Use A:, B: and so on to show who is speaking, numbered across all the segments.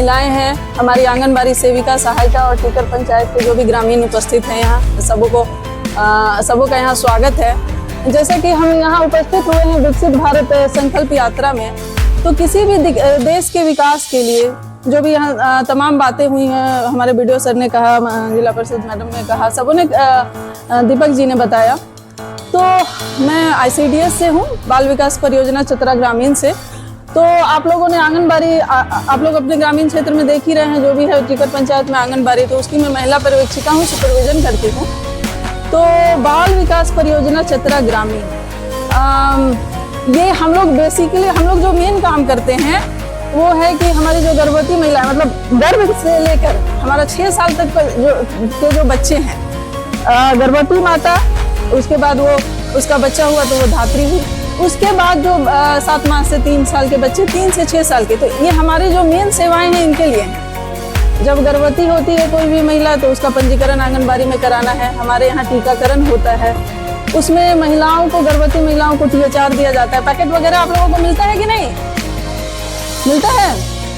A: महिलाएं हैं, हमारी आंगनबाड़ी सेविका, सहायिका और टीकर पंचायत के जो भी ग्रामीण उपस्थित हैं यहाँ, सबका यहाँ स्वागत है। जैसे कि हम यहाँ उपस्थित हुए हैं विकसित भारत संकल्प यात्रा में, तो किसी भी देश के विकास के लिए जो भी यहाँ तमाम बातें हुई हैं, हमारे वीडियो सर ने कहा, जिला परिषद मैडम ने कहा, सबों ने, दीपक जी ने बताया। तो मैं ICDS से हूँ, बाल विकास परियोजना चतरा ग्रामीण से। तो आप लोगों ने आंगनबाड़ी, आप लोग अपने ग्रामीण क्षेत्र में देख ही रहे हैं, जो भी है टीकर पंचायत में आंगनबाड़ी, तो उसकी मैं महिला पर्यवेक्षिका हूँ, सुपरविजन करती हूँ। तो बाल विकास परियोजना चतरा ग्रामीण, ये हम लोग बेसिकली, हम लोग जो मेन काम करते हैं वो है कि हमारी जो गर्भवती महिलाएं, मतलब गर्भ से लेकर हमारा 6 साल तक के जो बच्चे हैं, गर्भवती माता, उसके बाद वो उसका बच्चा हुआ तो वो धात्री हुई, उसके बाद जो 7 माह से 3 साल के बच्चे, 3 से 6 साल के, तो ये हमारी जो मेन सेवाएं हैं इनके लिए हैं। जब गर्भवती होती है कोई भी महिला तो उसका पंजीकरण आंगनबाड़ी में कराना है। हमारे यहाँ टीकाकरण होता है, उसमें महिलाओं को, गर्भवती महिलाओं को THR दिया जाता है। पैकेट वगैरह आप लोगों को मिलता है कि नहीं? मिलता है,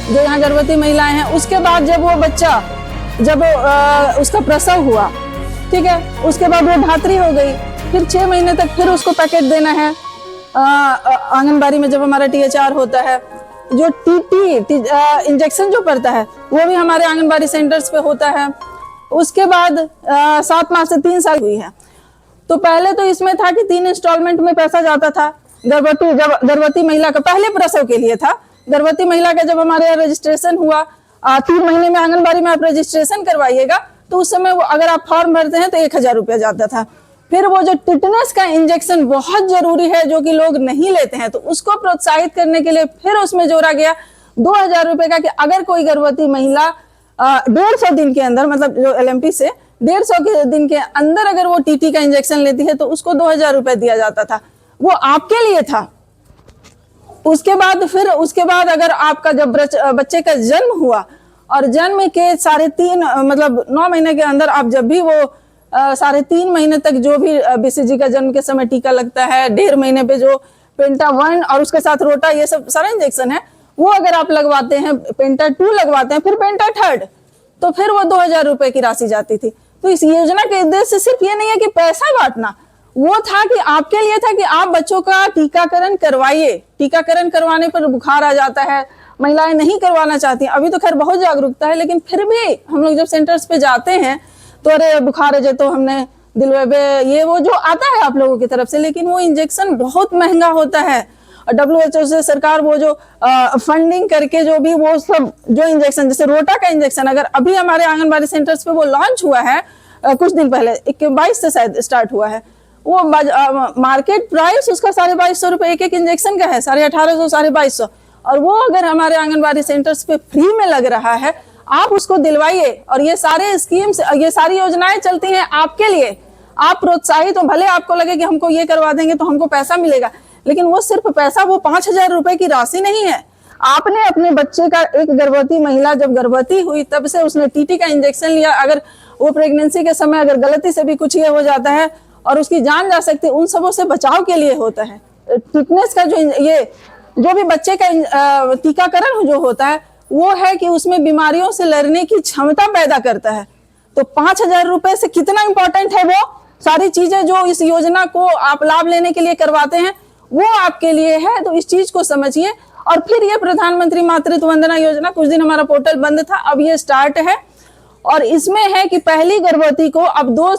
A: जो यहाँ गर्भवती महिलाएं हैं। उसके बाद जब वो बच्चा, जब उसका प्रसव हुआ, ठीक है, उसके बाद वो धात्री हो गई, फिर 6 महीने तक फिर उसको पैकेट देना है आंगनबाड़ी में। जब हमारा THR होता है, जो TT इंजेक्शन जो पड़ता है वो भी हमारे आंगनबाड़ी सेंटर्स पे होता है। उसके बाद 7 माह से 3 साल हुई है, तो पहले तो इसमें था कि 3 इंस्टॉलमेंट में पैसा जाता था। जब गर्भवती महिला का पहले प्रसव के लिए था, गर्भवती महिला का जब हमारे यहाँ रजिस्ट्रेशन हुआ, 3 महीने में आंगनबाड़ी में आप रजिस्ट्रेशन करवाइएगा, तो उस समय वो अगर आप फॉर्म भरते हैं तो 1000 रुपया जाता था। फिर वो जो टिटनेस का इंजेक्शन बहुत जरूरी है, जो कि लोग नहीं लेते हैं, तो उसको प्रोत्साहित करने के लिए फिर उसमें जोड़ा गया 2000 रुपए का, कि अगर कोई गर्भवती महिला 150 दिन के अंदर, मतलब जो LMP से 150 के दिन के अंदर अगर वो TT का इंजेक्शन लेती है तो उसको 2000 रुपए दिया जाता था। वो आपके लिए था। उसके बाद अगर आपका जब बच्चे का जन्म हुआ और जन्म के 3.5 मतलब 9 महीने के अंदर आप जब भी वो 3.5 महीने तक जो भी BCG का जन्म के समय टीका लगता है, 1.5 महीने पे जो पेंटा 1 और उसके साथ रोटा, ये सब सारे इंजेक्शन है, वो अगर आप लगवाते हैं, पेंटा 2 लगवाते हैं, फिर पेंटा 3, तो फिर वो 2000 रुपए की राशि जाती थी। तो इस योजना के उद्देश्य सिर्फ ये नहीं है कि पैसा बांटना, वो था कि आपके लिए था कि आप बच्चों का टीकाकरण करवाइए। टीकाकरण करवाने पर बुखार आ जाता है, महिलाएं नहीं करवाना चाहती हैं। अभी तो खैर बहुत जागरूकता है, लेकिन फिर भी हम लोग जब सेंटर्स पे जाते हैं तो अरे बुखार है, तो हमने दिलवेबे, ये वो जो आता है आप लोगों की तरफ से, लेकिन वो इंजेक्शन बहुत महंगा होता है। और WHO से सरकार वो जो फंडिंग करके जो भी वो सब जो इंजेक्शन, जैसे रोटा का इंजेक्शन, अगर अभी हमारे आंगनबाड़ी सेंटर्स पे वो लॉन्च हुआ है कुछ दिन पहले, 22 से शायद स्टार्ट हुआ है, वो मार्केट प्राइस उसका 2250 रुपए एक इंजेक्शन का है, 1850, 2250। और वो अगर हमारे आंगनबाड़ी सेंटर्स पे फ्री में लग रहा है, आप उसको दिलवाइए। और ये सारे स्कीम्स, ये सारी योजनाएं चलती हैं आपके लिए। आप प्रोत्साहित हो, भले आपको लगे कि हमको ये करवा देंगे तो हमको पैसा मिलेगा, लेकिन वो सिर्फ पैसा, वो 5000 रुपए की राशि नहीं है। आपने अपने बच्चे का, एक गर्भवती महिला जब गर्भवती हुई तब से उसने TT का इंजेक्शन लिया, अगर वो प्रेगनेंसी के समय अगर गलती से भी कुछ ये हो जाता है और उसकी जान जा सकती है, उन सबों से बचाव के लिए होता है। टिटनेस का जो भी बच्चे का टीकाकरण जो होता है, वो है कि उसमें बीमारियों से लड़ने की क्षमता पैदा करता है। तो 5000 रुपए से कितना इंपॉर्टेंट है वो सारी चीजें जो इस योजना को आप लाभ लेने के लिए करवाते हैं, वो आपके लिए है। तो इस चीज को समझिए। और फिर ये प्रधानमंत्री मातृत्व वंदना योजना, कुछ दिन हमारा पोर्टल बंद था, अब ये स्टार्ट है। और इसमें है कि पहली गर्भवती को अब 2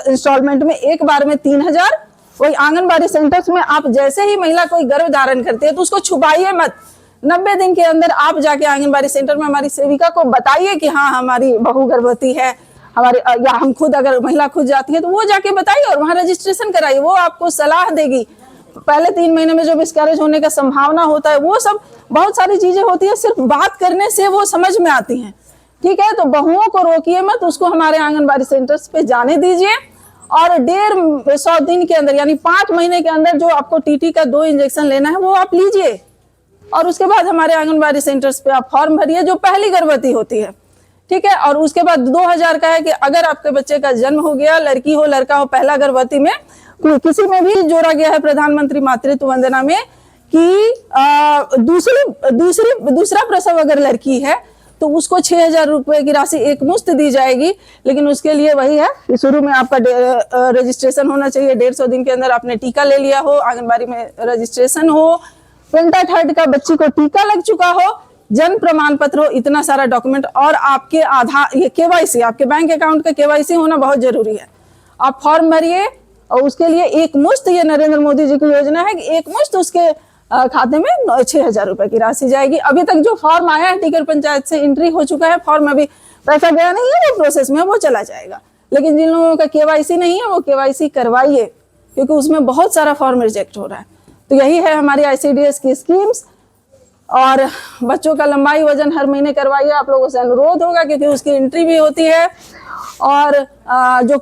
A: इंस्टॉलमेंट में, एक बार में 3000। वही आंगनबाड़ी सेंटर्स में आप जैसे ही महिला कोई गर्भ धारण करती है तो उसको छुपाइए मत। 90 दिन के अंदर आप जाके आंगनबाड़ी सेंटर में हमारी सेविका को बताइए कि हाँ हमारी बहू गर्भवती है, हमारी, या हम खुद, अगर महिला खुद जाती है तो वो जाके बताइए और वहाँ रजिस्ट्रेशन कराइए। वो आपको सलाह देगी। पहले 3 महीने में जो मिसकैरेज होने का संभावना होता है, वो सब बहुत सारी चीजें होती है, सिर्फ बात करने से वो समझ में आती हैं। ठीक है, तो बहुओं को रोकिए मत, उसको हमारे आंगनबाड़ी सेंटर्स पे जाने दीजिए। और 150 दिन के अंदर, यानी 5 महीने के अंदर जो आपको TT का 2 इंजेक्शन लेना है वो आप लीजिए। और उसके बाद हमारे आंगनबाड़ी सेंटर्स पे आप फॉर्म भरिए, जो पहली गर्भवती होती है। ठीक है, और उसके बाद 2000 का है कि अगर आपके बच्चे का जन्म हो गया, लड़की हो लड़का हो, पहला गर्भवती में किसी में भी जोड़ा गया है प्रधानमंत्री मातृत्व वंदना में कि दूसरा प्रसव अगर लड़की है तो उसको 6,000 रुपए की राशि एक मुश्त दी जाएगी। लेकिन उसके लिए वही है कि शुरू में आपका रजिस्ट्रेशन होना चाहिए, 150 दिन के अंदर आपने टीका ले लिया हो, आंगनबाड़ी में रजिस्ट्रेशन हो, पेंटाथर्ड का बच्ची को टीका लग चुका हो, जन्म प्रमाण पत्र हो, इतना सारा डॉक्यूमेंट, और आपके आधार, ये केवाईसी, आपके बैंक अकाउंट का केवाईसी होना बहुत जरूरी है। आप फॉर्म भरिए और उसके लिए एक मुश्त, ये नरेंद्र मोदी जी की योजना है कि एक मुश्त उसके खाते में 6,000 रुपए की राशि जाएगी। अभी तक जो फॉर्म आया है टीकर पंचायत से एंट्री हो चुका है, फॉर्म अभी पैसा गया नहीं है, वो प्रोसेस में, वो चला जाएगा। लेकिन जिन लोगों का केवाईसी नहीं है वो केवाईसी करवाइए, क्योंकि उसमें बहुत सारा फॉर्म रिजेक्ट हो रहा है। तो यही है हमारी ICDS की स्कीम्स। और बच्चों का लंबाई वजन हर महीने करवाइए, आप लोगों से अनुरोध होगा, क्योंकि उसकी एंट्री भी होती है। और जो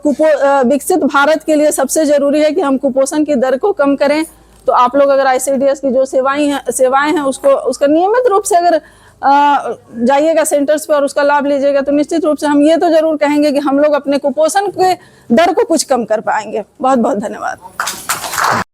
A: विकसित भारत के लिए सबसे जरूरी है कि हम कुपोषण की दर को कम करें। तो आप लोग अगर ICDS की जो सेवाएं हैं उसका नियमित रूप से अगर जाइएगा सेंटर्स पे और उसका लाभ लीजिएगा, तो निश्चित रूप से हम ये तो जरूर कहेंगे कि हम लोग अपने कुपोषण के दर को कुछ कम कर पाएंगे। बहुत बहुत धन्यवाद।